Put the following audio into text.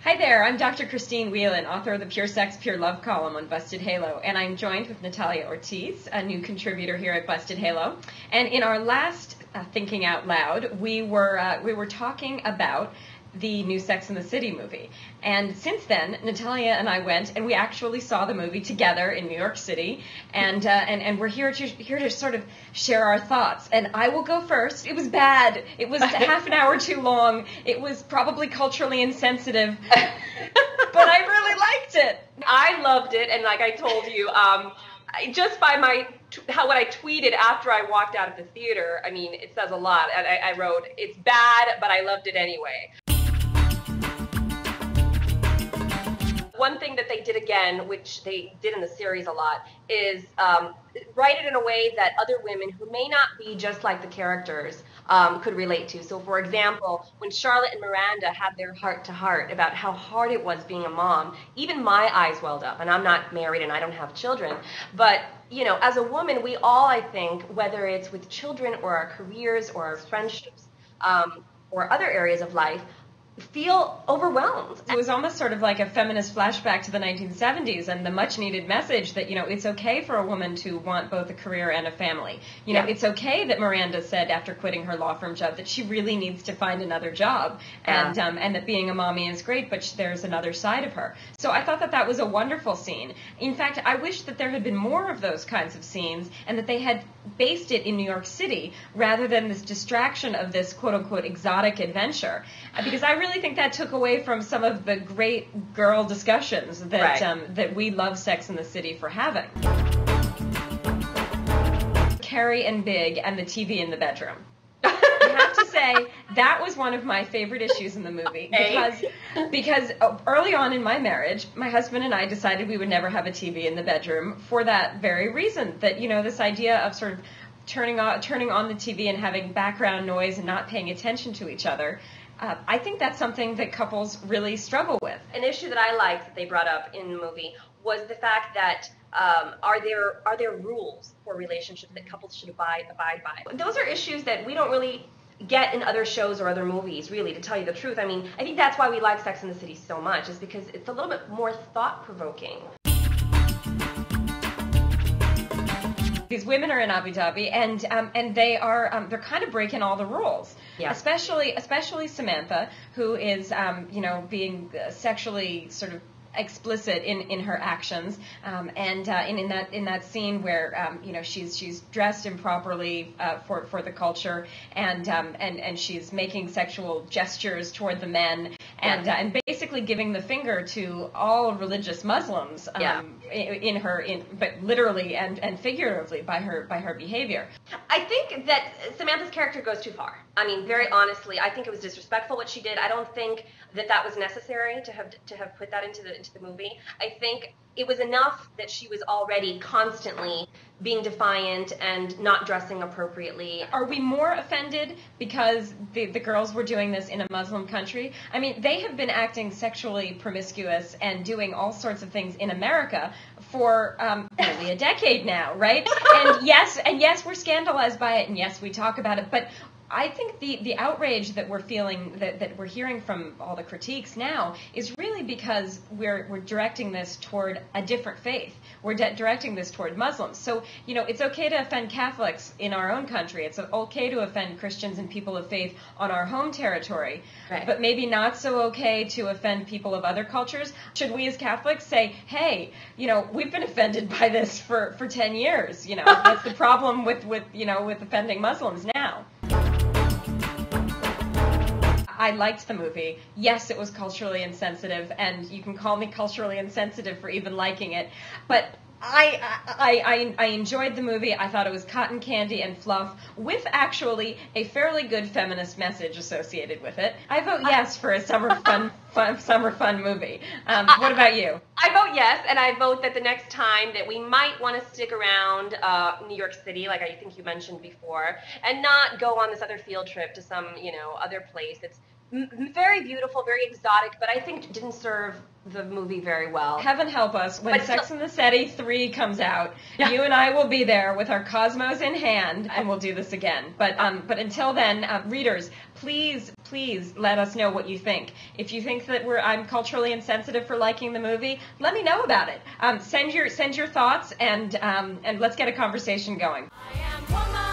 Hi there, I'm Dr. Christine Whelan, author of the Pure Sex, Pure Love column on Busted Halo, and I'm joined with Nathalia Ortiz, a new contributor here at Busted Halo. And in our last Thinking Out Loud, we were talking about the new Sex and the City movie. And since then, Nathalia and I went and we actually saw the movie together in New York City, and we're here to sort of share our thoughts. And I will go first. It was bad. It was half an hour too long. It was probably culturally insensitive, but I really liked it. I loved it, and like I told you, just by what I tweeted after I walked out of the theater, I mean, it says a lot. And I wrote, "It's bad, but I loved it anyway." One thing that they did again, which they did in the series a lot, is write it in a way that other women who may not be just like the characters could relate to. So, for example, when Charlotte and Miranda had their heart-to-heart about how hard it was being a mom, even my eyes welled up. And I'm not married and I don't have children. But, you know, as a woman, we all, I think, whether it's with children or our careers or our friendships or other areas of life, feel overwhelmed. It was almost sort of like a feminist flashback to the 1970s and the much needed message that, you know, it's okay for a woman to want both a career and a family. You know, it's okay that Miranda said after quitting her law firm job that she really needs to find another job, and that being a mommy is great, but there's another side of her. So I thought that that was a wonderful scene. In fact, I wish that there had been more of those kinds of scenes and that they had based it in New York City rather than this distraction of this quote-unquote exotic adventure, because I really think that took away from some of the great girl discussions that that we love Sex and the City for having. Carrie and Big and the TV in the bedroom. I have to say, that was one of my favorite issues in the movie, because early on in my marriage, my husband and I decided we would never have a TV in the bedroom for that very reason, that, you know, this idea of sort of turning on the TV and having background noise and not paying attention to each other. I think that's something that couples really struggle with. An issue that I liked that they brought up in the movie was the fact that are there rules for relationships that couples should abide by? Those are issues that we don't really get in other shows or other movies, really, to tell you the truth. I mean, I think that's why we like Sex and the City so much, is because it's a little bit more thought-provoking. These women are in Abu Dhabi, and they're kind of breaking all the rules. Yeah. Especially Samantha, who is being sexually sort of explicit in her actions, and in that scene where she's dressed improperly for the culture, and she's making sexual gestures toward the men, and basically giving the finger to all religious Muslims, but literally and figuratively by her behavior. I think that Samantha's character goes too far. I mean, very honestly, I think it was disrespectful what she did. I don't think that was necessary to have put that into the movie. I think it was enough that she was already constantly being defiant and not dressing appropriately. Are we more offended because the girls were doing this in a Muslim country? I mean, they have been acting sexually promiscuous and doing all sorts of things in America for nearly a decade now, right? And yes, we're scandalized by it, and yes, we talk about it, but I think the outrage that we're feeling, that we're hearing from all the critiques now, is really because we're directing this toward a different faith. We're directing this toward Muslims. So, you know, it's okay to offend Catholics in our own country. It's okay to offend Christians and people of faith on our home territory. Right. But maybe not so okay to offend people of other cultures. Should we as Catholics say, hey, you know, we've been offended by this for 10 years. You know, that's the problem with offending Muslims now. I liked the movie. Yes, it was culturally insensitive, and you can call me culturally insensitive for even liking it, but I enjoyed the movie. I thought it was cotton candy and fluff with actually a fairly good feminist message associated with it. I vote yes for a summer fun movie. What about you? I vote yes, and I vote that the next time that we might want to stick around New York City, like I think you mentioned before, and not go on this other field trip to some, other place that's very beautiful, very exotic, but I think didn't serve the movie very well. Heaven help us, when But Sex and the City 3 comes out, Yeah. you and I will be there with our Cosmos in hand, and we'll do this again. But until then, readers, please let us know what you think. If you think that I'm culturally insensitive for liking the movie, let me know about it. Send your thoughts, and let's get a conversation going. I am woman.